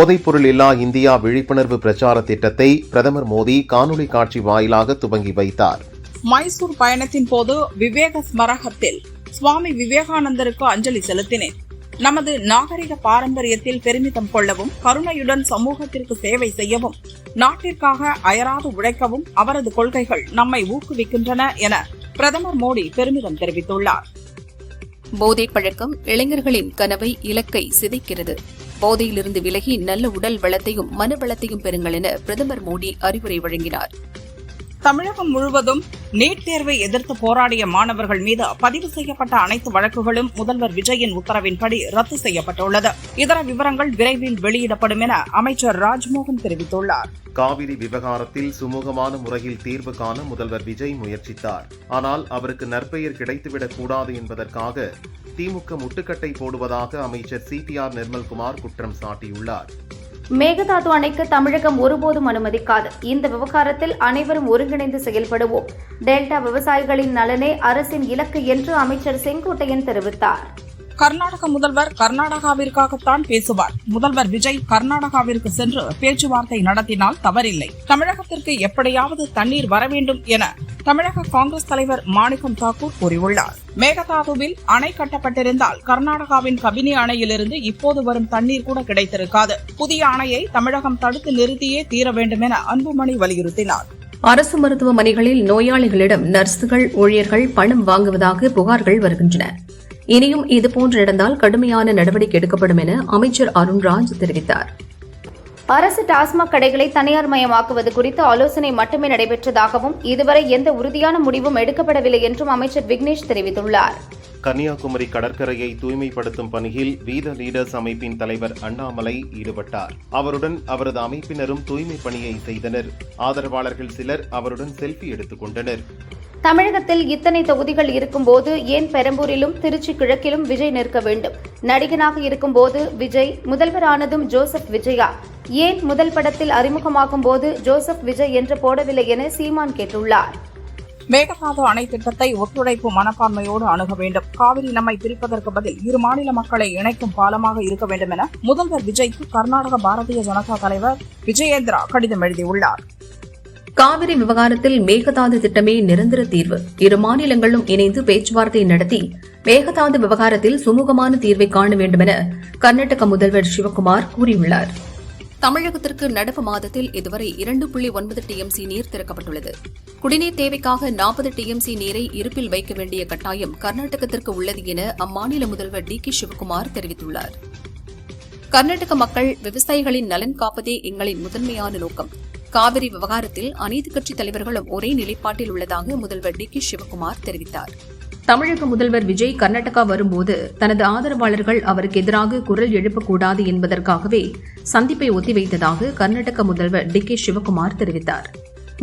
போதைப்பொருள் இல்லா இந்தியா விழிப்புணர்வு பிரச்சார திட்டத்தை பிரதமர் மோடி காணொலி காட்சி வாயிலாக துவங்கி வைத்தார். மைசூர் பயணத்தின் போது விவேக ஸ்மரகத்தில் சுவாமி விவேகானந்தருக்கு அஞ்சலி செலுத்தினேன். நமது நாகரிக பாரம்பரியத்தில் பெருமிதம் கொள்ளவும், கருணையுடன் சமூகத்திற்கு சேவை செய்யவும், நாட்டிற்காக அயராது உழைக்கவும் அவரது கொள்கைகள் நம்மை ஊக்குவிக்கின்றன என பிரதமர் மோடி பெருமிதம் தெரிவித்துள்ளார். போதைப் பழக்கம் இளைஞர்களின் கனவை, இலக்கை சிதைக்கிறது. போதையிலிருந்து விலகி நல்ல உடல் வளத்தையும் மன வளத்தையும் பெறுங்கள் என பிரதமர் மோடி அறிவுரை வழங்கினார். தமிழகம் முழுவதும் நீட் தேர்வை எதிர்த்து போராடிய மாணவர்கள் மீது பதிவு செய்யப்பட்ட அனைத்து வழக்குகளும் முதல்வர் விஜயின் உத்தரவின்படி ரத்து செய்யப்பட்டுள்ளது. இதர விவரங்கள் விரைவில் வெளியிடப்படும் என அமைச்சர் ராஜ்மோகன் தெரிவித்துள்ளார். காவிரி விவகாரத்தில் சுமூகமான முறையில் தீர்வு காண முதல்வர் விஜய் முயற்சித்தார். ஆனால் அவருக்கு நற்பெயர் கிடைத்துவிடக் கூடாது என்பதற்காக திமுக முட்டுக்கட்டை போடுவதாக அமைச்சர் CTR நிர்மல்குமார் குற்றம் சாட்டியுள்ளார். மேகதாது அணைக்கு தமிழகம் ஒருபோதும் அனுமதிக்காது. இந்த விவகாரத்தில் அனைவரும் ஒருங்கிணைந்து செயல்படுவோம். டெல்டா விவசாயிகளின் நலனே அரசின் இலக்கு என்று அமைச்சர் செங்கோட்டையன் தெரிவித்தார். கர்நாடக முதல்வர் கர்நாடகாவிற்காகத்தான் பேசுவார். முதல்வர் விஜய் கர்நாடகாவிற்கு சென்று பேச்சுவார்த்தை நடத்தினால் தவறில்லை. தமிழகத்திற்கு எப்படியாவது தண்ணீர் வர வேண்டும் என தமிழக காங்கிரஸ் தலைவர் மாணிக்கம் தாக்கூர் கூறியுள்ளார். மேகதாதுவில் அணை கட்டப்பட்டிருந்தால் கர்நாடகாவின் கபினி அணையிலிருந்து இப்போது வரும் தண்ணீர் கூட கிடைத்திருக்காது. புதிய அணையை தமிழகம் தடுத்து நிறுத்தியே தீர வேண்டும் என அன்புமணி வலியுறுத்தினார். அரசு மருத்துவமனைகளில் நோயாளிகளிடம் நர்சுகள், ஊழியர்கள் பணம் வாங்குவதாக புகார்கள் வருகின்றன. இனியும் இதுபோன்று நடந்தால் கடுமையான நடவடிக்கை எடுக்கப்படும் என அமைச்சர் அருண்ராஜ் தெரிவித்தார். அரசு டாஸ்மாக் கடைகளை தனியார் மயமாக்குவது குறித்து ஆலோசனை மட்டுமே நடைபெற்றதாகவும் இதுவரை எந்த உறுதியான முடிவும் எடுக்கப்படவில்லை என்றும் அமைச்சர் விக்னேஷ் தெரிவித்துள்ளார். கன்னியாகுமரி கடற்கரையை தூய்மைப்படுத்தும் பணியில் வீத லீடர்ஸ் அமைப்பின் தலைவர் அண்ணாமலை ஈடுபட்டார். அவருடன் அவரது அமைப்பினரும் தூய்மை பணியை செய்தனர். ஆதரவாளர்கள் சிலர் அவருடன் செல்ஃபி எடுத்துக் கொண்டனர். தமிழகத்தில் இத்தனை தொகுதிகள் இருக்கும்போது ஏன் பெரம்பூரிலும் திருச்சி கிழக்கிலும் விஜய் நிற்க வேண்டும்? நடிகனாக இருக்கும்போது விஜய், முதல்வரானதும் ஜோசப் விஜயா, ஏன் முதல் படத்தில் அறிமுகமாகும் போது ஜோசப் விஜய் என்று போடவில்லை என சீமான் கேட்டுள்ளார். மேகதாது அணை திட்டத்தை ஒத்துழைப்பு மனப்பான்மையோடு அணுக வேண்டும். காவிரி நம்மை பிரிப்பதற்கு பதில் இரு மாநில மக்களை இணைக்கும் பாலமாக இருக்க வேண்டும் என முதல்வர் விஜய்க்கு கர்நாடக பாரதிய ஜனதா தலைவர் விஜயேந்திரா கடிதம் எழுதியுள்ளார். காவிரி விவகாரத்தில் மேகதாது திட்டமே நிரந்தர தீர்வு. இரு மாநிலங்களும் இணைந்து பேச்சுவார்த்தை நடத்தி மேகதாது விவகாரத்தில் சுமூகமான தீர்வை காண வேண்டும் என கர்நாடக முதல்வர் சிவக்குமார் கூறியுள்ளார். தமிழகத்திற்கு நடப்பு மாதத்தில் இதுவரை 2.9 TMC நீர் திறக்கப்பட்டுள்ளது. குடிநீர் தேவைக்காக 40 TMC நீரை இருப்பில் வைக்க வேண்டிய கட்டாயம் கர்நாடகத்திற்கு உள்ளது என அம்மாநில முதல்வர் DK சிவக்குமார் தெரிவித்துள்ளார். கர்நாடக மக்கள், விவசாயிகளின் நலன் காப்பதே எங்களின் முதன்மையான நோக்கம். காவிரி விவகாரத்தில் அனைத்து கட்சித் தலைவர்களும் ஒரே நிலைப்பாட்டில் உள்ளதாக முதல்வர் DK சிவக்குமார் தெரிவித்தார். தமிழக முதல்வர் விஜய் கர்நாடகா வரும்போது தனது ஆதரவாளர்கள் அவருக்கு எதிராக குரல் எழுப்பக்கூடாது என்பதற்காகவே சந்திப்பை ஒத்திவைத்ததாக கர்நாடக முதல்வர் DK சிவக்குமார் தெரிவித்தார்.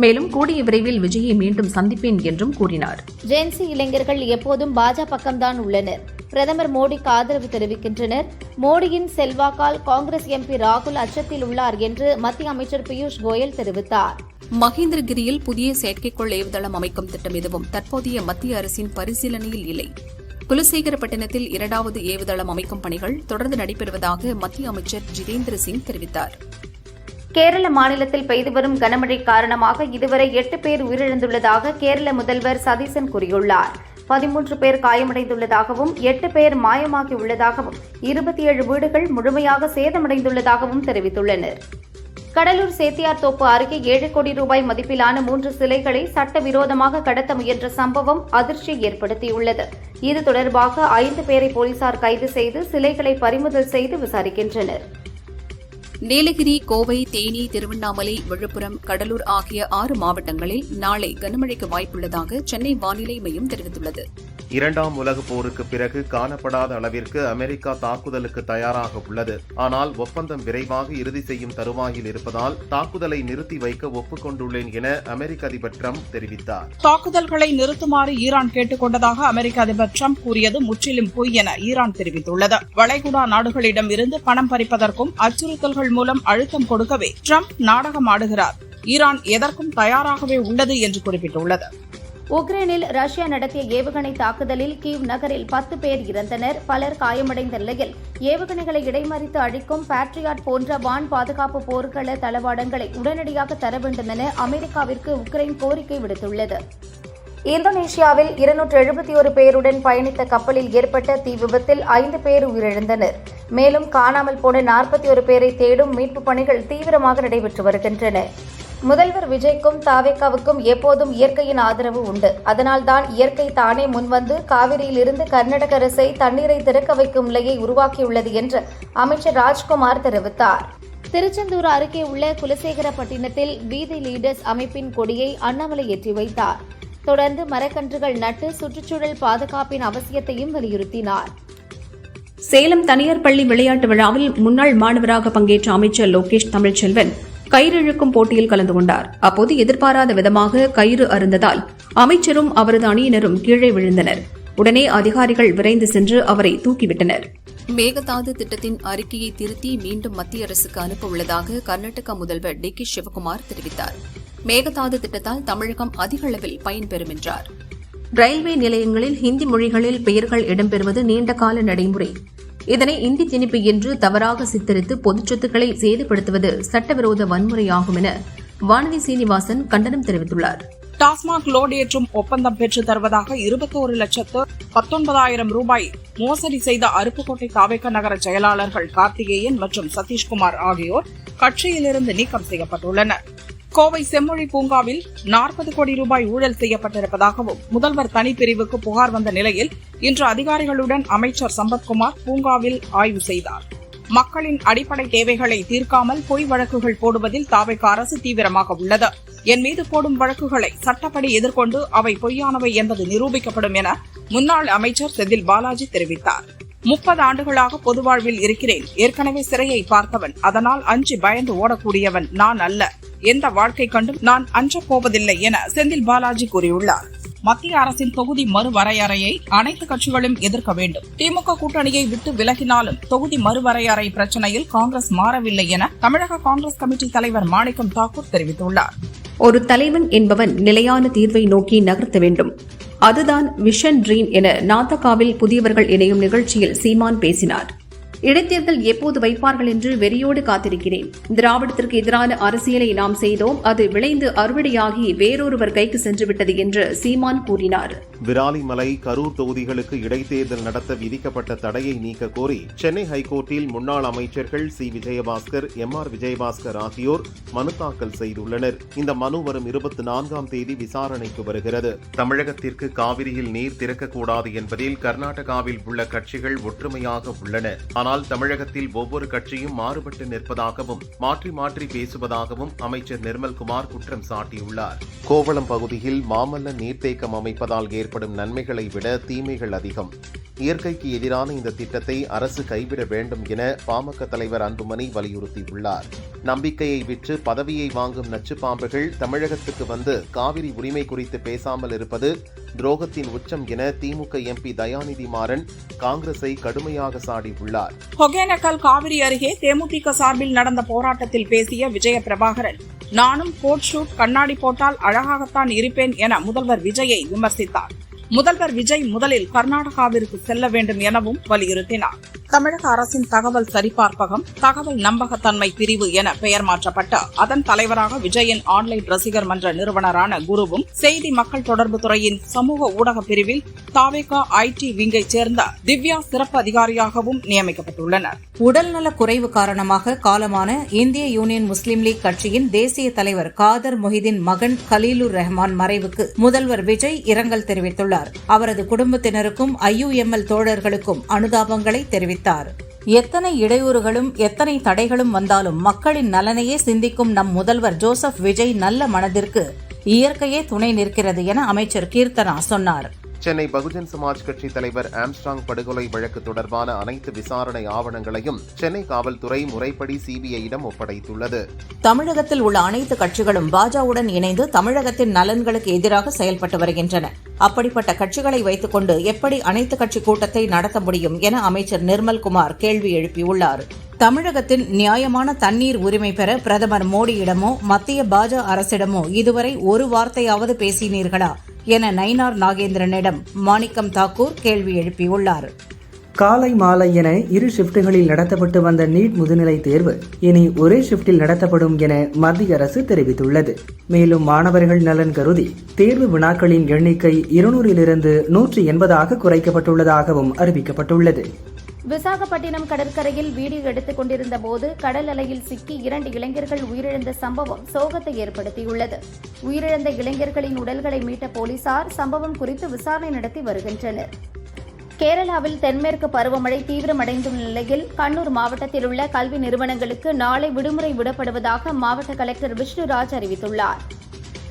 மேலும் கூடிய விரைவில் விஜயை மீண்டும் சந்திப்பேன் என்றும் கூறினார். ஜென்சி இளைஞர்கள் எப்போதும் பாஜக பக்கம்தான் உள்ளனர். பிரதமர் மோடிக்கு ஆதரவு தெரிவிக்கின்றனர். மோடியின் செல்வாக்கால் காங்கிரஸ் MP ராகுல் அச்சத்தில் உள்ளார் என்று மத்திய அமைச்சர் பியூஷ் கோயல் தெரிவித்தார். மகேந்திரகிரியில் புதிய செயற்கைக்கோள் ஏவுதளம் அமைக்கும் திட்டம் எதுவும் தற்போதைய மத்திய அரசின் பரிசீலனையில் இல்லை. குலசேகரப்பட்டினத்தில் 2வது ஏவுதளம் அமைக்கும் பணிகள் தொடர்ந்து நடைபெறுவதாக மத்திய அமைச்சர் ஜிதேந்திர சிங் தெரிவித்தார். கேரள மாநிலத்தில் பெய்து வரும் கனமழை காரணமாக இதுவரை 8 பேர் உயிரிழந்துள்ளதாக கேரள முதல்வர் சதீசன் கூறியுள்ளார். 13 பேர் காயமடைந்துள்ளதாகவும் 8 பேர் மாயமாகியுள்ளதாகவும் 27 வீடுகள் முழுமையாக சேதமடைந்துள்ளதாகவும் தெரிவித்துள்ளனர். கடலூர் சேத்தியார்தோப்பு அருகே 7 கோடி ரூபாய் மதிப்பிலான 3 சிலைகளை சட்டவிரோதமாக கடத்த முயன்ற சம்பவம் அதிர்ச்சியை ஏற்படுத்தியுள்ளது. இது தொடர்பாக 5 பேரை போலீசார் கைது செய்து சிலைகளை பறிமுதல் செய்து விசாரிக்கின்றனர். நீலகிரி, கோவை, தேனி, திருவண்ணாமலை, விழுப்புரம், கடலூர் ஆகிய 6 மாவட்டங்களில் நாளை கனமழைக்கு வாய்ப்புள்ளதாக சென்னை வானிலை மையம் தெரிவித்துள்ளது. 2ஆம் உலகப் போருக்கு பிறகு காணப்படாத அளவிற்கு அமெரிக்கா தாக்குதலுக்கு தயாராக உள்ளது. ஆனால் ஒப்பந்தம் விரைவாக இறுதி செய்யும் தருவாயில் இருப்பதால் தாக்குதலை நிறுத்தி வைக்க ஒப்புக்கொண்டுள்ளேன் என அமெரிக்க அதிபர் டிரம்ப் தெரிவித்தார். தாக்குதல்களை நிறுத்துமாறு ஈரான் கேட்டுக் கொண்டதாக அமெரிக்க அதிபர் டிரம்ப் கூறியது முற்றிலும் பொய் என ஈரான் தெரிவித்துள்ளது. வளைகுடா நாடுகளிடம் இருந்து பணம் பறிப்பதற்கும் அச்சுறுத்தல்கள் மூலம் அழுத்தம் கொடுக்கவே டிரம்ப் நாடகம் ஆடுகிறார். ஈரான் எதற்கும் தயாராகவே உள்ளது என்று குறிப்பிட்டுள்ளது. உக்ரைனில் ரஷ்யா நடத்திய ஏவுகணை தாக்குதலில் கீவ் நகரில் 10 பேர் இறந்தனர், பலர் காயமடைந்த நிலையில் ஏவுகணைகளை இடைமறித்து அழிக்கும் பேட்ரியாட் போன்ற வான் பாதுகாப்பு போர்க்கள தளவாடங்களை உடனடியாக தர வேண்டும் என அமெரிக்காவிற்கு உக்ரைன் கோரிக்கை விடுத்துள்ளது. இந்தோனேஷியாவில் 271 பேருடன் பயணித்த கப்பலில் ஏற்பட்ட தீ விபத்தில் 5 பேர் உயிரிழந்தனர். மேலும் காணாமல் போன 41 பேரை தேடும் மீட்புப் பணிகள் தீவிரமாக நடைபெற்று வருகின்றன. முதல்வர் விஜய்க்கும் தாவேகாவுக்கும் எப்போதும் இயற்கையின் ஆதரவு உண்டு. அதனால்தான் இயற்கை தானே முன்வந்து காவிரியிலிருந்து கர்நாடக அரசை தண்ணீரை திறக்க வைக்கும் நிலையை உருவாக்கியுள்ளது என்று அமைச்சர் ராஜ்குமார் தெரிவித்தார். திருச்செந்தூர் அருகே உள்ள குலசேகரப்பட்டினத்தில் வீதி லீடர்ஸ் அமைப்பின் கொடியை அண்ணாமலை ஏற்றி வைத்தார். தொடர்ந்து மரக்கன்றுகள் நட்டு சுற்றுச்சூழல் பாதுகாப்பின் அவசியத்தையும் வலியுறுத்தினார். சேலம் தனியார் பள்ளி விளையாட்டு விழாவில் முன்னாள் மாணவராக பங்கேற்ற அமைச்சர் லோகேஷ் தமிழ்ச்செல்வன் கயிறு இழுக்கும் போட்டியில் கலந்து கொண்டார். அப்போது எதிர்பாராத விதமாக கயிறு அறுந்ததால் அமைச்சரும் அவரது அணியினரும் கீழே விழுந்தனர். உடனே அதிகாரிகள் விரைந்து சென்று அவரை தூக்கிவிட்டனர். மேகதாது திட்டத்தின் அறிக்கையை திருத்தி மீண்டும் மத்திய அரசுக்கு அனுப்ப உள்ளதாக கர்நாடக முதல்வர் டி.கே. சிவக்குமார் தெரிவித்தார். மேகதாது திட்டத்தால் தமிழகம் அதிக அளவில் பயன்பெறும் என்றார். ரயில்வே நிலையங்களில் ஹிந்தி மொழிகளில் பெயர்கள் இடம்பெறுவது நீண்டகால நடைமுறை. இதனை இந்தி திணிப்பு என்று தவறாக சித்தரித்து பொதுச் சொத்துக்களை சேதப்படுத்துவது சட்டவிரோத வன்முறையாகும் என வானதி சீனிவாசன் கண்டனம் தெரிவித்துள்ளார். டாஸ்மாக் லோட் ஏற்றும் ஒப்பந்தம் பெற்றுத் தருவதாக 21,19,000 ரூபாய் மோசடி செய்த அருப்புக்கோட்டை தாவேகா நகர செயலாளர்கள் கார்த்திகேயன் மற்றும் சதீஷ்குமார் ஆகியோர் கட்சியிலிருந்து நீக்கம் செய்யப்பட்டுள்ளனர். கோவை செம்மொழி பூங்காவில் 40 கோடி ரூபாய் ஊழல் செய்யப்பட்டிருப்பதாகவும் முதல்வர் தனிப்பிரிவுக்கு புகார் வந்த நிலையில் இன்று அதிகாரிகளுடன் அமைச்சர் சம்பத்குமார் பூங்காவில் ஆய்வு செய்தார். மக்களின் அடிப்படை தேவைகளை தீர்க்காமல் பொய் வழக்குகள் போடுவதில் தாவேகா அரசு தீவிரமாக உள்ளது. என் மீது போடும் வழக்குகளை சட்டப்படி எதிர்கொண்டு அவை பொய்யானவை என்பது நிரூபிக்கப்படும் என முன்னாள் அமைச்சர் செந்தில் பாலாஜி தெரிவித்தார். 30 ஆண்டுகளாக பொது வாழ்வில் இருக்கிறேன். ஏற்கனவே சிறையை பார்த்தவன். அதனால் அஞ்சி பயந்து ஓடக்கூடியவன் நான் அல்ல. எந்த வாழ்க்கை கண்டும் நான் அஞ்சப் போவதில்லை என செந்தில் பாலாஜி கூறியுள்ளார். மத்திய அரசின் தொகுதி மறுவரையறையை அனைத்து கட்சிகளும் எதிர்க்க வேண்டும். திமுக கூட்டணியை விட்டு விலகினாலும் தொகுதி மறுவரையறை பிரச்சனையில் காங்கிரஸ் மாறவில்லை என தமிழக காங்கிரஸ் கமிட்டி தலைவர் மாணிக்கம் தாக்கூர் தெரிவித்துள்ளார். ஒரு தலைவன் என்பவன் நிலையான தீர்வை நோக்கி நகர்த்த வேண்டும். அதுதான் விஷன் ட்ரீம் என நாத்தகாவில் புதியவர்கள் இணையும் நிகழ்ச்சியில் சீமான் பேசினார். இடைத்தேர்தல் எப்போது வைப்பார்கள் என்று வெறியோடு காத்திருக்கிறேன். திராவிடத்திற்கு எதிரான அரசியலை நாம் செய்தோம். அது விளைந்து அறுவடையாகி வேறொருவர் கைக்கு சென்றுவிட்டது என்று சீமான் கூறினார். விராலிமலை, கரூர் தொகுதிகளுக்கு இடைத்தேர்தல் நடத்த விதிக்கப்பட்ட தடையை நீக்க கோரி சென்னை ஹைகோர்ட்டில் முன்னாள் அமைச்சர்கள் சி. விஜயபாஸ்கர், எம்.ஆர். விஜயபாஸ்கர் ஆகியோர் மனு தாக்கல் செய்துள்ளனர். இந்த மனு வரும் 24ஆம் தேதி விசாரணைக்கு வருகிறது. தமிழகத்திற்கு காவிரியில் நீர் திறக்கக்கூடாது என்பதில் கர்நாடகாவில் உள்ள கட்சிகள் ஒற்றுமையாக உள்ளன. ஆனால் தமிழகத்தில் ஒவ்வொரு கட்சியும் மாறுபட்டு நிற்பதாகவும் மாற்றி மாற்றி பேசுவதாகவும் அமைச்சர் நிர்மல்குமார் குற்றம் சாட்டியுள்ளார். கோவளம் பகுதியில் மாமல்ல நீர்த்தேக்கம் அமைப்பதால் ஏற்படும் நன்மைகளை விட தீமைகள் அதிகம். இயற்கைக்கு எதிரான இந்த திட்டத்தை அரசு கைவிட வேண்டும் என பாமக தலைவர் அன்புமணி வலியுறுத்தியுள்ளார். நம்பிக்கையை விற்று பதவியை வாங்கும் நச்சு பாம்புகள் தமிழகத்துக்கு வந்து காவிரி உரிமை குறித்து பேசாமல் இருப்பது துரோகத்தின் உச்சம் என திமுக எம்பி தயாநிதி மாறன் காங்கிரஸை கடுமையாக சாடியுள்ளார். ஒகேனக்கல் காவிரி அருகே தேமுதிக சார்பில் நடந்த போராட்டத்தில் பேசிய விஜய பிரபாகரன், நானும் கோட் ஷூட் கண்ணாடி போட்டால் அழகாகத்தான் இருப்பேன் என முதல்வர் விஜயை விமர்சித்தார். முதல்வர் விஜய் முதலில் கர்நாடகாவிற்கு செல்ல வேண்டும் எனவும் வலியுறுத்தினார். தமிழக அரசின் தகவல் சரிபார்ப்பகம் தகவல் நம்பகத்தன்மை பிரிவு என பெயர் மாற்றப்பட்ட அதன் தலைவராக விஜயின் ஆன்லைன் ரசிகர் மன்ற நிறுவனரான குருவும் செய்தி மக்கள் தொடர்பு துறையின் சமூக ஊடக பிரிவில் தாவேகா ஐடி விங்கை சேர்ந்த திவ்யா சிறப்பு அதிகாரியாகவும் நியமிக்கப்பட்டுள்ளனர். உடல்நல குறைவு காரணமாக காலமான இந்திய யூனியன் முஸ்லீம் லீக் கட்சியின் தேசிய தலைவர் காதர் மொஹிதீன் மகன் கலீலுர் ரஹ்மான் மறைவுக்கு முதல்வர் விஜய் இரங்கல் தெரிவித்துள்ளார். அவரது குடும்பத்தினருக்கும் IUML தோழர்களுக்கும் அனுதாபங்களை தெரிவித்தார். எத்தனை இடையூறுகளும் எத்தனை தடைகளும் வந்தாலும் மக்களின் நலனையே சிந்திக்கும் நம் முதல்வர் ஜோசப் விஜய் நல்ல மனதிற்கு இயற்கையே துணை நிற்கிறது என அமைச்சர் கீர்த்தனா சொன்னார். சென்னை பகுஜன் சமாஜ் கட்சி தலைவர் ஆம்ஸ்ட்ராங் படுகொலை வழக்கு தொடர்பான அனைத்து விசாரணை ஆவணங்களையும் சென்னை காவல்துறை முறைப்படி CBI-யிடம் ஒப்படைத்துள்ளது. தமிழகத்தில் உள்ள அனைத்து கட்சிகளும் பாஜகவுடன் இணைந்து தமிழகத்தின் நலன்களுக்கு எதிராக செயல்பட்டு வருகின்றன. அப்படிப்பட்ட கட்சிகளை வைத்துக் கொண்டு எப்படி அனைத்து கட்சி கூட்டத்தை நடத்த முடியும் என அமைச்சர் நிர்மல்குமார் கேள்வி எழுப்பியுள்ளார். தமிழகத்தின் நியாயமான தண்ணீர் உரிமை பெற பிரதமர் மோடியிடமோ மத்திய பாஜக அரசிடமோ இதுவரை ஒரு வார்த்தையாவது பேசினீர்களா என நயினார் நாகேந்திரனிடம் மாணிக்கம் தாக்கூர் கேள்வி எழுப்பியுள்ளார். காலை மாலை என இரு ஷிப்டுகளில் நடத்தப்பட்டு வந்த நீட் முதுநிலை தேர்வு இனி ஒரே ஷிப்டில் நடத்தப்படும் என மத்திய அரசு தெரிவித்துள்ளது. மேலும் மாணவர்கள் நலன் கருதி தேர்வு வினாக்களின் எண்ணிக்கை 200 180 குறைக்கப்பட்டுள்ளதாகவும் அறிவிக்கப்பட்டுள்ளது. விசாகப்பட்டினம் கடற்கரையில் வீடியோ எடுத்துக் கொண்டிருந்த போது கடல் அலையில் சிக்கி 2 இளைஞர்கள் உயிரிழந்த சம்பவம் சோகத்தை ஏற்படுத்தியுள்ளது. உயிரிழந்த இளைஞர்களின் உடல்களை மீட்ட போலீசார் சம்பவம் குறித்து விசாரணை நடத்தி வருகின்றனர். கேரளாவில் தென்மேற்கு பருவமழை தீவிரமடைந்துள்ள நிலையில் கண்ணூர் மாவட்டத்தில் உள்ள கல்வி நிறுவனங்களுக்கு நாளை விடுமுறை விடப்படுவதாக மாவட்ட கலெக்டர் விஷ்ணுராஜ் அறிவித்துள்ளார்.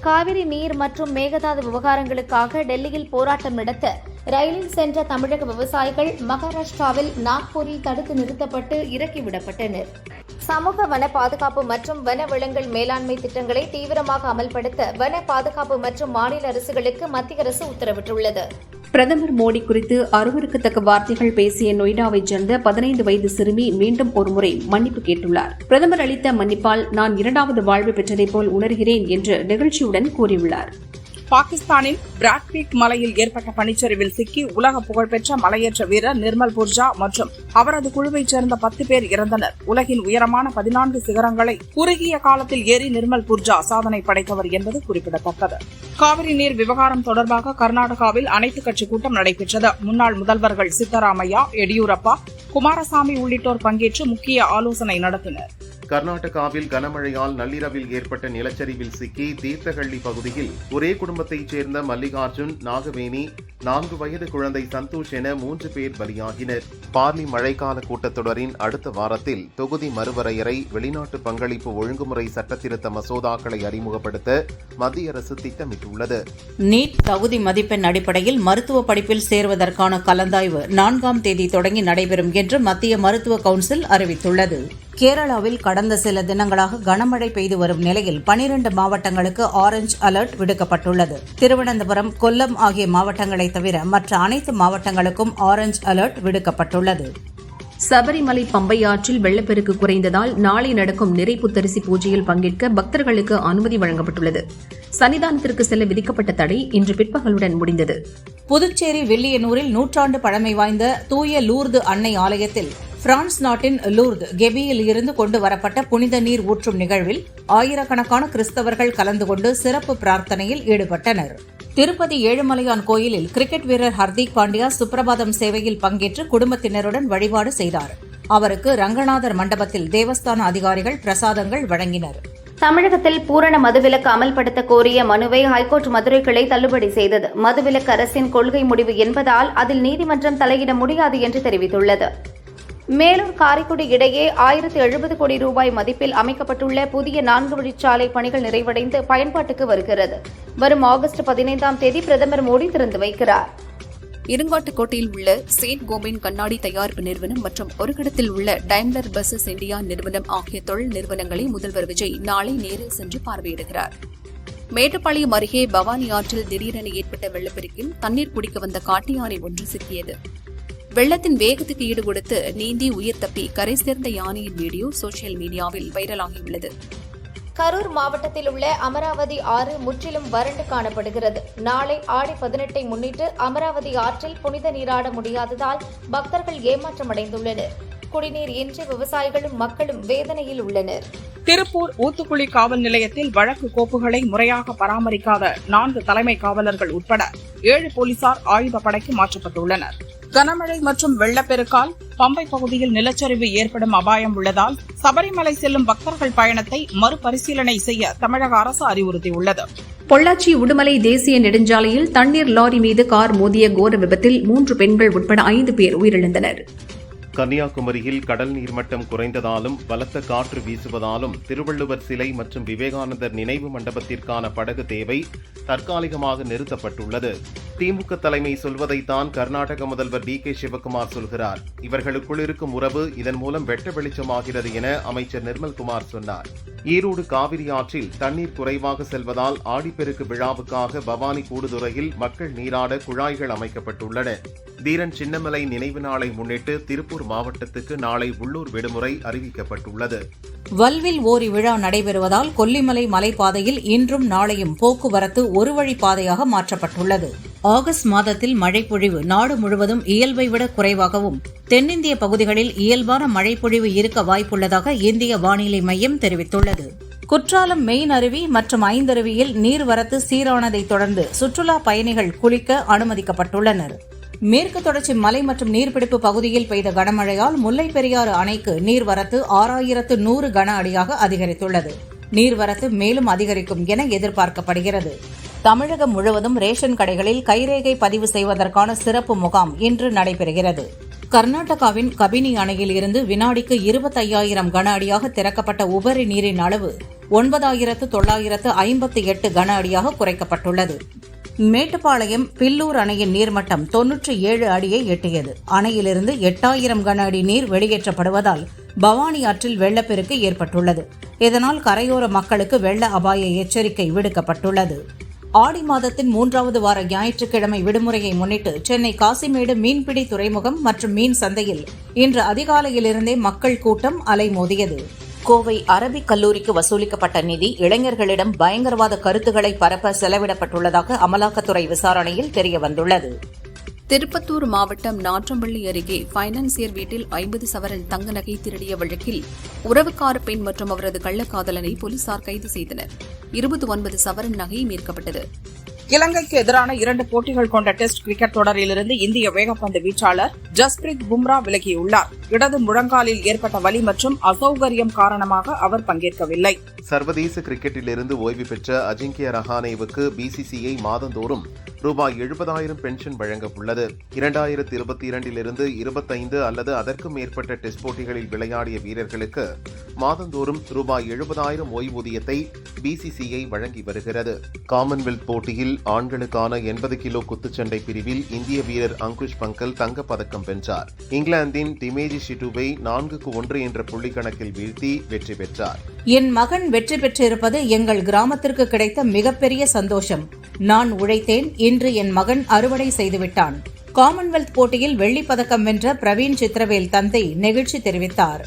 காவிரி நீர் மற்றும் மேகதாது விவகாரங்களுக்காக டெல்லியில் போராட்டம் நடத்த ரயிலில் சென்ற தமிழக விவசாயிகள் மகாராஷ்டிராவில் நாக்பூரில் தடுத்து நிறுத்தப்பட்டு இறக்கிவிடப்பட்டனர். சமூக வன பாதுகாப்பு மற்றும் வன விலங்குகள் மேலாண்மை திட்டங்களை தீவிரமாக அமல்படுத்த வன பாதுகாப்பு மற்றும் மாநில அரசுகளுக்கு மத்திய அரசு உத்தரவிட்டுள்ளது. பிரதமர் மோடி குறித்து அருவருக்கத்தக்க வார்த்தைகள் பேசிய நொய்டாவைச் சேர்ந்த 15 வயது சிறுமி மீண்டும் ஒருமுறை மன்னிப்பு கேட்டுள்ளார். பிரதமர் அளித்த மன்னிப்பால் நான் 2வது வாழ்வு பெற்றதைப் போல் உணர்கிறேன் என்று நெகிழ்ச்சியுடன் கூறியுள்ளார். பாகிஸ்தானின் பிராட்பீக் மலையில் ஏற்பட்ட பனிச்சரிவில் சிக்கி உலக புகழ்பெற்ற மலையேற்ற வீரர் நிர்மல் புர்ஜா மற்றும் அவரது குழுவைச் சேர்ந்த 10 பேர் இறந்தனர். உலகின் உயரமான 14 சிகரங்களை குறுகிய காலத்தில் ஏறி நிர்மல் புர்ஜா சாதனை படைத்தவர் என்பது குறிப்பிடத்தக்கது. காவிரி நீர் விவகாரம் தொடர்பாக கர்நாடகாவில் அனைத்துக் கட்சி கூட்டம் நடைபெற்றது. முன்னாள் முதல்வர்கள் சித்தராமையா, எடியூரப்பா, குமாரசாமி உள்ளிட்டோர் பங்கேற்று முக்கிய ஆலோசனை நடத்தினர். கர்நாடகாவில் கனமழையால் நள்ளிரவில் ஏற்பட்ட நிலச்சரிவில் சிக்கி தீர்த்தஹள்ளி பகுதியில் ஒரே குடும்பத்தைச் சேர்ந்த மல்லிகார்ஜுன், நாகவேணி, 4 வயது குழந்தை சந்தோஷ் என 3 பேர் பலியாகினர். பார்லி மழைக்கால கூட்டத்தொடரின் அடுத்த வாரத்தில் தொகுதி மறுவரையறை, வெளிநாட்டு பங்களிப்பு ஒழுங்குமுறை சட்டத்திருத்த மசோதாக்களை அறிமுகப்படுத்த மத்திய அரசு திட்டமிட்டுள்ளது. நீட் தகுதி மதிப்பெண் அடிப்படையில் மருத்துவ படிப்பில் சேர்வதற்கான கலந்தாய்வு 4ஆம் தேதி தொடங்கி நடைபெறும் என்று மத்திய மருத்துவ கவுன்சில் அறிவித்துள்ளது. கேரளாவில் கடந்த சில தினங்களாக கனமழை பெய்து வரும் நிலையில் 12 மாவட்டங்களுக்கு ஆரஞ்ச் அலர்ட் விடுக்கப்பட்டுள்ளது. திருவனந்தபுரம், கொல்லம் ஆகிய மாவட்டங்களை தவிர மற்ற அனைத்து மாவட்டங்களுக்கும் ஆரஞ்ச் அலர்ட் விடுக்கப்பட்டுள்ளது. சபரிமலை பம்பை ஆற்றில் வெள்ளப்பெருக்கு குறைந்ததால் நாளை நடக்கும் நிறைப்புத்தரிசி பூஜையில் பங்கேற்க பக்தர்களுக்கு அனுமதி வழங்கப்பட்டுள்ளது. சன்னிதானத்திற்கு செல்ல விதிக்கப்பட்ட தடை இன்று பிற்பகலுடன் முடிந்தது. புதுச்சேரி வில்லியனூரில் 100 ஆண்டு பழமை வாய்ந்த தூய லூர்து அன்னை ஆலயத்தில் பிரான்ஸ் நாட்டின் லூர்து கெபியில் இருந்து கொண்டு வரப்பட்ட புனித நீர் ஊற்றும் நிகழ்வில் ஆயிரக்கணக்கான கிறிஸ்தவர்கள் கலந்து கொண்டு சிறப்பு பிரார்த்தனையில் ஈடுபட்டனர். திருப்பதி ஏழுமலையான் கோயிலில் கிரிக்கெட் வீரர் ஹர்திக் பாண்டியா சுப்பிரபாதம் சேவையில் பங்கேற்று குடும்பத்தினருடன் வழிபாடு செய்தார். அவருக்கு ரங்கநாதர் மண்டபத்தில் தேவஸ்தான அதிகாரிகள் பிரசாதங்கள் வழங்கினர். தமிழகத்தில் பூரண மதுவிலக்கு அமல்படுத்த கோரிய மனுவை ஹைகோர்ட் மதுரை கிளை தள்ளுபடி செய்தது. மதுவிலக்கு அரசின் கொள்கை முடிவு என்பதால் அதில் நீதிமன்றம் தலையிட முடியாது என்று தெரிவித்துள்ளது. மேலும் காரைக்குடி இடையே 1070 கோடி ரூபாய் மதிப்பில் அமைக்கப்பட்டுள்ள புதிய 4 வழிச்சாலை பணிகள் நிறைவடைந்து பயன்பாட்டுக்கு வருகிறது. வரும் ஆகஸ்ட் 15ஆம் தேதி பிரதமர் மோடி திறந்து வைக்கிறார். இருங்காட்டுக்கோட்டையில் உள்ள செயின்ட் கோபைன் கண்ணாடி தயாரிப்பு நிறுவனம் மற்றும் ஒரு இடத்தில் உள்ள டைம்லர் பஸ்ஸஸ் இந்தியா நிறுவனம் ஆகிய தொழில் நிறுவனங்களை முதல்வர் விஜய் நாளை நேரில் சென்று பார்வையிடுகிறார். மேட்டுப்பாளையம் அருகே பவானி ஆற்றில் திடீரென ஏற்பட்ட வெள்ளப்பெருக்கில் தண்ணீர் குடிக்க வந்த காட்டு யானை ஒன்று சிக்கியது. வெள்ளத்தின் வேகத்துக்கு ஈடுகொடுத்து நீந்தி உயிர் தப்பி கரை சேர்ந்த யானையின் வீடியோ சோசியல் மீடியாவில் வைரலாகியுள்ளது. கரூர் மாவட்டத்தில் உள்ள அமராவதி ஆறு முற்றிலும் வறண்டு காணப்படுகிறது. நாளை ஆடி 18ஐ முன்னிட்டு அமராவதி ஆற்றில் புனித நீராட முடியாததால் பக்தர்கள் ஏமாற்றமடைந்துள்ளனர். குடிநீர் இன்றி விவசாயிகளும் மக்களும் வேதனையில் உள்ளனர். திருப்பூர் ஊத்துக்குளி காவல் நிலையத்தில் வழக்கு கோப்புகளை முறையாக பராமரிக்காத 4 தலைமை காவலர்கள் உட்பட 7 போலீசார் ஆயுதப்படைக்கு மாற்றப்பட்டுள்ளனர். கனமழை மற்றும் வெள்ளப்பெருக்கால் பம்பை பகுதியில் நிலச்சரிவு ஏற்படும் அபாயம் உள்ளதால் சபரிமலை செல்லும் பக்தர்கள் பயணத்தை மறுபரிசீலனை செய்ய தமிழக அரசு அறிவுறுத்தியுள்ளது. பொள்ளாச்சி உடுமலை தேசிய நெடுஞ்சாலையில் தண்ணீர் லாரி மீது கார் மோதிய கோர விபத்தில் 3 பெண்கள் உட்பட 5 பேர் உயிரிழந்தனர். கன்னியாகுமரியில் கடல் நீர்மட்டம் குறைந்ததாலும் பலத்த காற்று வீசுவதாலும் திருவள்ளுவர் சிலை மற்றும் விவேகானந்தர் நினைவு மண்டபத்திற்கான படகு தேவை தற்காலிகமாக நிறுத்தப்பட்டுள்ளது. திமுக தலைமை சொல்வதைத்தான் கர்நாடக முதல்வர் DK சிவக்குமார் சொல்கிறார். இவர்களுக்குள் இருக்கும் உறவு இதன் மூலம் வெட்ட வெளிச்சமாகிறது என அமைச்சர் நிர்மல்குமார் சொன்னார். ஈரோடு காவிரி ஆற்றில் தண்ணீர் குறைவாக செல்வதால் ஆடிப்பெருக்கு விழாவுக்காக பவானி கூடுதுறையில் மக்கள் நீராட குழாய்கள் அமைக்கப்பட்டுள்ளன. தீரன் சின்னமலை நினைவு நாளை முன்னிட்டு திருப்பூர் மாவட்டத்துக்கு நாளை உள்ளூர் விடுமுறை அறிவிக்கப்பட்டுள்ளது. வல்வில் ஓரி விழா நடைபெறுவதால் கொல்லிமலை மலைப்பாதையில் இன்றும் நாளையும் போக்குவரத்து ஒரு வழிப்பாதையாக மாற்றப்பட்டுள்ளது. ஆகஸ்ட் மாதத்தில் மழைப்பொழிவு நாடு முழுவதும் இயல்பை விட குறைவாகவும் தென்னிந்திய பகுதிகளில் இயல்பான மழைப்பொழிவு இருக்க வாய்ப்புள்ளதாக இந்திய வானிலை மையம் தெரிவித்துள்ளது. குற்றாலம் மெயின் அருவி மற்றும் ஐந்தருவியில் நீர்வரத்து சீரானதைத் தொடர்ந்து சுற்றுலா பயணிகள் குளிக்க அனுமதிக்கப்பட்டுள்ளனர். மேற்கு தொடர்ச்சி மலை மற்றும் நீர்பிடிப்பு பகுதியில் பெய்த கனமழையால் முல்லைப் பெரியாறு அணைக்கு நீர்வரத்து 6100 கன அடியாக அதிகரித்துள்ளது. நீர்வரத்து மேலும் அதிகரிக்கும் என எதிர்பார்க்கப்படுகிறது. தமிழகம் முழுவதும் ரேஷன் கடைகளில் கைரேகை பதிவு செய்வதற்கான சிறப்பு முகாம் இன்று நடைபெறுகிறது. கர்நாடகாவின் கபினி அணையில் இருந்து வினாடிக்கு 25,000 கன அடியாக திறக்கப்பட்ட உபரி நீரின் அளவு 9,958 கன அடியாக குறைக்கப்பட்டுள்ளது. மேட்டுப்பாளையம் பில்லூர் அணையின் நீர்மட்டம் 97 அடியை எட்டியது. அணையிலிருந்து 8000 கன அடி நீர் வெளியேற்றப்படுவதால் பவானி ஆற்றில் வெள்ளப்பெருக்கு ஏற்பட்டுள்ளது. இதனால் கரையோர மக்களுக்கு வெள்ள அபாய எச்சரிக்கை விடுக்கப்பட்டுள்ளது. ஆடி மாதத்தின் 3வது வார ஞாயிற்றுக்கிழமை விடுமுறையை முன்னிட்டு சென்னை காசிமேடு மீன்பிடி துறைமுகம் மற்றும் மீன் சந்தையில் இன்று அதிகாலையிலிருந்தே மக்கள் கூட்டம் அலைமோதியது. கோவை அரபிக் கல்லூரிக்கு வசூலிக்கப்பட்ட நிதி இளைஞர்களிடம் பயங்கரவாத கருத்துக்களை பரப்ப செலவிடப்பட்டுள்ளதாக அமலாக்கத்துறை விசாரணையில் தெரியவந்துள்ளது. திருப்பத்தூர் மாவட்டம் நாற்றம்பள்ளி அருகே பைனான்சியர் வீட்டில் 50 சவரன் தங்க நகை திருடிய வழக்கில் உறவுக்கார பெண் மற்றும் அவரது கள்ளக்காதலனை போலீசார் கைது செய்தனர். 29 சவரன் நகை மீட்கப்பட்டது. இலங்கைக்கு எதிரான 2 போட்டிகள் கொண்ட டெஸ்ட் கிரிக்கெட் தொடரிலிருந்து இந்திய வேகப்பந்து வீச்சாளர் ஜஸ்பிரீத் பும்ரா விலகியுள்ளார். இடது முழங்காலில் ஏற்பட்ட வலி மற்றும் அசௌகரியம் காரணமாக அவர் பங்கேற்கவில்லை. சர்வதேச கிரிக்கெட்டிலிருந்து ஓய்வு பெற்ற அஜிங்கிய ரஹானேவுக்கு பிசிசிஐ மாதந்தோறும் ரூபாய் 70,000 பென்ஷன் வழங்க உள்ளது. 2022 25 அல்லது அதற்கும் மேற்பட்ட டெஸ்ட் போட்டிகளில் விளையாடிய வீரர்களுக்கு மாதந்தோறும் ரூபாய் 70,000 ஓய்வூதியத்தை பிசிசிஐ வழங்கி வருகிறது. காமன்வெல்த் போட்டியில் ஆண்களுக்கான 80 கிலோ குத்துச்சண்டை பிரிவில் இந்திய வீரர் அங்குஷ் பங்கல் தங்கப்பதக்கம் வென்றார். இங்கிலாந்தின் டிமேஜி ஷிட்டுவை 4-1 என்ற புள்ளி கணக்கில் வீழ்த்தி வெற்றி பெற்றார். என் மகன் வெற்றி பெற்றிருப்பது எங்கள் கிராமத்திற்கு கிடைத்த மிகப்பெரிய சந்தோஷம். நான் உழைத்தேன், இன்று என் மகன் அறுவடை செய்துவிட்டான். காமன்வெல்த் போட்டியில் வெள்ளிப்பதக்கம் வென்ற பிரவீன் சித்திரவேல் தந்தை நெகிழ்ச்சி தெரிவித்தார்.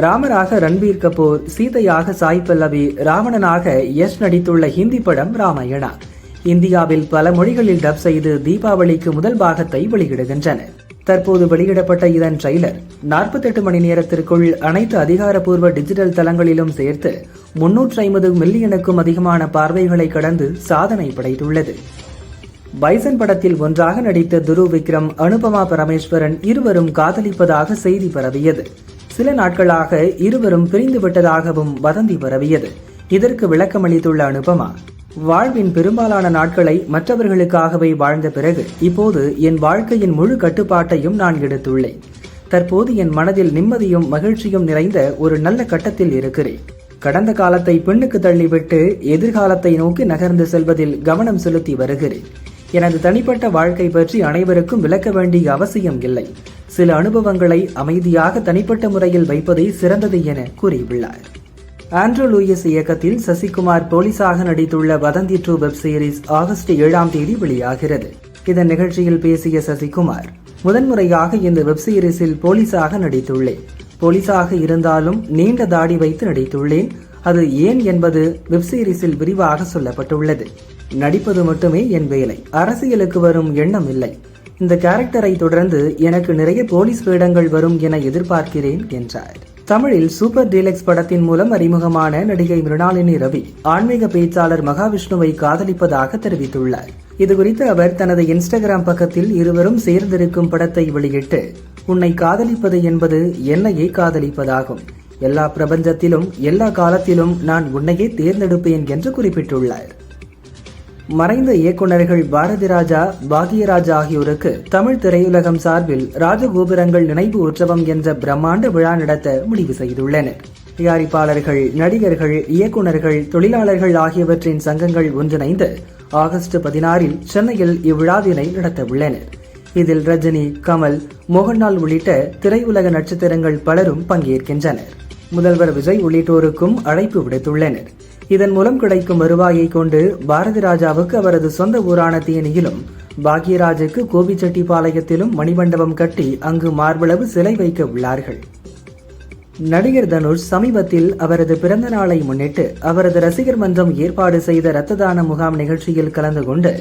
ராமராக ரன்பீர் கபூர், சீதையாக சாய் பல்லவி, ராவணனாக யஷ் நடித்துள்ள ஹிந்தி படம் ராமாயணா இந்தியாவில் பல மொழிகளில் டப் செய்து தீபாவளிக்கு முதல் பாகத்தை வெளியிடுகின்றனர். தற்போது வெளியிடப்பட்ட இதன் ட்ரெய்லர் 48 மணி நேரத்திற்குள் அனைத்து அதிகாரப்பூர்வ டிஜிட்டல் தளங்களிலும் சேர்த்து 350 மில்லியனுக்கும் அதிகமான பார்வைகளை கடந்து சாதனை படைத்துள்ளது. பைசன் படத்தில் ஒன்றாக நடித்த துருவ் விக்ரம், அனுபமா பரமேஸ்வரன் இருவரும் காதலிப்பதாக செய்தி பரவியது. சில நாட்களாக இருவரும் பிரிந்துவிட்டதாகவும் வதந்தி பரவியது. இதற்கு விளக்கமளித்துள்ள அனுபமா, வாழ்வின் பெரும்பாலான நாட்களை மற்றவர்களுக்காகவே வாழ்ந்த பிறகு இப்போது என் வாழ்க்கையின் முழு கட்டுப்பாட்டையும் நான் எடுத்துள்ளேன். தற்போது என் மனதில் நிம்மதியும் மகிழ்ச்சியும் நிறைந்த ஒரு நல்ல கட்டத்தில் இருக்கிறேன். கடந்த காலத்தை பின்னுக்கு தள்ளிவிட்டு எதிர்காலத்தை நோக்கி நகர்ந்து செல்வதில் கவனம் செலுத்தி வருகிறேன். எனது தனிப்பட்ட வாழ்க்கை பற்றி அனைவருக்கும் விளக்க வேண்டிய அவசியம் இல்லை. சில அனுபவங்களை அமைதியாக தனிப்பட்ட முறையில் வைப்பதே சிறந்தது என கூறியுள்ளார். ஆண்ட்ரூ லூயிஸ் இயக்கத்தில் சசிகுமார் போலீஸாக நடித்துள்ள வதந்தி 2 வெப் சீரிஸ் ஆகஸ்ட் 7ஆம் தேதி வெளியாகிறது. இதன் நிகழ்ச்சியில் பேசிய சசிகுமார், முதன்முறையாக இந்த வெப் சீரிஸில் போலீஸாக நடித்துள்ளேன். போலீஸாக இருந்தாலும் நீண்ட தாடி வைத்து நடித்துள்ளேன். அது ஏன் என்பது வெப் சீரிஸில் விரிவாக சொல்லப்பட்டுள்ளது. நடிப்பது மட்டுமே என் வேலை, அரசியலுக்கு வரும் எண்ணம் இல்லை. இந்த கேரக்டரை தொடர்ந்து எனக்கு நிறைய போலீஸ் வேடங்கள் வரும் என எதிர்பார்க்கிறேன் என்றார். தமிழில் சூப்பர் டீலக்ஸ் படத்தின் மூலம் அறிமுகமான நடிகை மிருணாளினி ரவி ஆன்மீக பேச்சாளர் மகாவிஷ்ணுவை காதலிப்பதாக தெரிவித்துள்ளார். இதுகுறித்து அவர் தனது இன்ஸ்டாகிராம் பக்கத்தில் இருவரும் சேர்ந்திருக்கும் படத்தை வெளியிட்டு, உன்னை காதலிப்பது என்பது என்னையே காதலிப்பதாகும். எல்லா பிரபஞ்சத்திலும் எல்லா காலத்திலும் நான் உன்னையே தேர்ந்தெடுப்பேன் என்று குறிப்பிட்டுள்ளார். மறைந்த இயக்குநர்கள் பாரதி ராஜா, பாக்யராஜ் ஆகியோருக்கு தமிழ் திரையுலகம் சார்பில் ராஜகோபுரங்கள் நினைவு உற்சவம் என்ற பிரம்மாண்ட விழா நடத்த முடிவு செய்துள்ளனர். தயாரிப்பாளர்கள், நடிகர்கள், இயக்குநர்கள், தொழிலாளர்கள் ஆகியவற்றின் சங்கங்கள் ஒன்றிணைந்து ஆகஸ்ட் 16 சென்னையில் இவ்விழாவினை நடத்த உள்ளனர். இதில் ரஜினி, கமல், மோகன்லால் உள்ளிட்ட திரையுலக நட்சத்திரங்கள் பலரும் பங்கேற்கின்றனர். முதல்வர் விஜய் உள்ளிட்டோருக்கும் அழைப்பு விடுத்துள்ளனர். இதன் மூலம் கிடைக்கும் வருவாயை கொண்டு பாரதி ராஜாவுக்கு அவரது சொந்த ஊரான தேனியிலும், பாக்யராஜுக்கு கோபிச்செட்டிப்பாளையத்திலும் மணிமண்டபம் கட்டி அங்கு மார்பளவு சிலை வைக்க உள்ளார்கள். நடிகர் தனுஷ் சமீபத்தில் அவரது பிறந்த நாளை முன்னிட்டு அவரது ரசிகர் மன்றம் ஏற்பாடு செய்த இரத்த தான முகாம் நிகழ்ச்சியில் கலந்து கொண்டு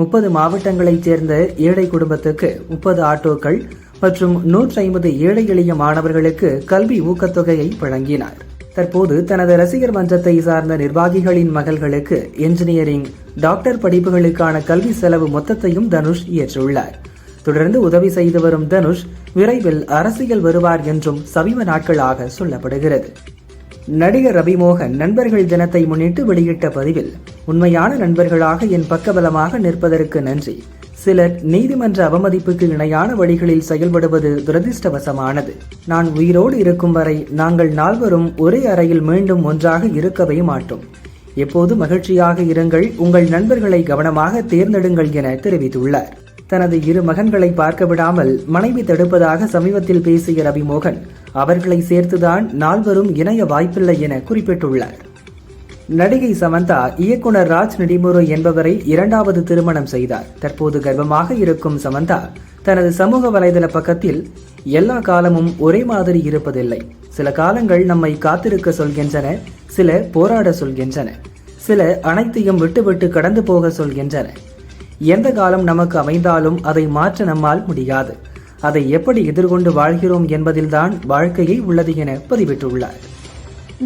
30 மாவட்டங்களைச் சேர்ந்த ஏழை குடும்பத்துக்கு 30 ஆட்டோக்கள் மற்றும் 150 ஏழை எளிய மாணவர்களுக்கு கல்வி ஊக்கத்தொகையை வழங்கினார். தற்போது தனது ரசிகர் மன்றத்தை சார்ந்த நிர்வாகிகளின் மகள்களுக்கு என்ஜினியரிங், டாக்டர் படிப்புகளுக்கான கல்வி செலவு மொத்தத்தையும் தனுஷ் ஏற்றுள்ளார். தொடர்ந்து உதவி செய்து வரும் தனுஷ் விரைவில் அரசியல் வருவார் என்றும் சமீப நாட்களாக சொல்லப்படுகிறது. நடிகர் ரவிமோகன் நண்பர்கள் தினத்தை முன்னிட்டு வெளியிட்ட பதிவில், உண்மையான நண்பர்களாக என் பக்கபலமாக நிற்பதற்கு நன்றி. சிலர் நீதிமன்ற அவமதிப்புக்கு இணையான வழிகளில் செயல்படுவது துரதிர்ஷ்டவசமானது. நான் உயிரோடு இருக்கும் வரை நாங்கள் நால்வரும் ஒரே அறையில் மீண்டும் ஒன்றாக இருக்கவே மாட்டோம். எப்போது மகிழ்ச்சியாக இருங்கள், உங்கள் நண்பர்களை கவனமாக தேர்ந்தெடுங்கள் என தெரிவித்துள்ளார். தனது 2 மகன்களை பார்க்க விடாமல் மனைவி தடுப்பதாக சமீபத்தில் பேசிய ரவிமோகன், அவர்களை சேர்த்துதான் நால்வரும் இணைய வாய்ப்பில்லை என குறிப்பிட்டுள்ளார். நடிகை சமந்தா இயக்குனர் ராஜ் நடிமுரு என்பவரை 2வது திருமணம் செய்தார். தற்போது கர்ப்பமாக இருக்கும் சமந்தா தனது சமூக வலைதள பக்கத்தில், எல்லா காலமும் ஒரே மாதிரி இருப்பதில்லை. சில காலங்கள் நம்மை காத்திருக்க சொல்கின்றன, சில போராட சொல்கின்றன, சில அனைத்தையும் விட்டுவிட்டு கடந்து போக சொல்கின்றன. எந்த காலம் நமக்கு அமைந்தாலும் அதை மாற்ற நம்மால் முடியாது. அதை எப்படி எதிர்கொண்டு வாழ்கிறோம் என்பதில்தான் வாழ்க்கையை உள்ளது என பதிவிட்டுள்ளார்.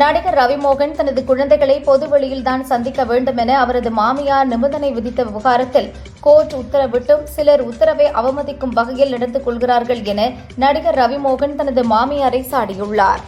நடிகர் ரவிமோகன் தனது குழந்தைகளை பொதுவெளியில் தான் சந்திக்க வேண்டும் என அவரது மாமியார் நிபந்தனை விதித்த விவகாரத்தில் கோர்ட் உத்தரவிட்டும் சிலர் உத்தரவை அவமதிக்கும் வகையில் நடந்து கொள்கிறார்கள் என நடிகர் ரவிமோகன் தனது மாமியாரை சாடியுள்ளார்.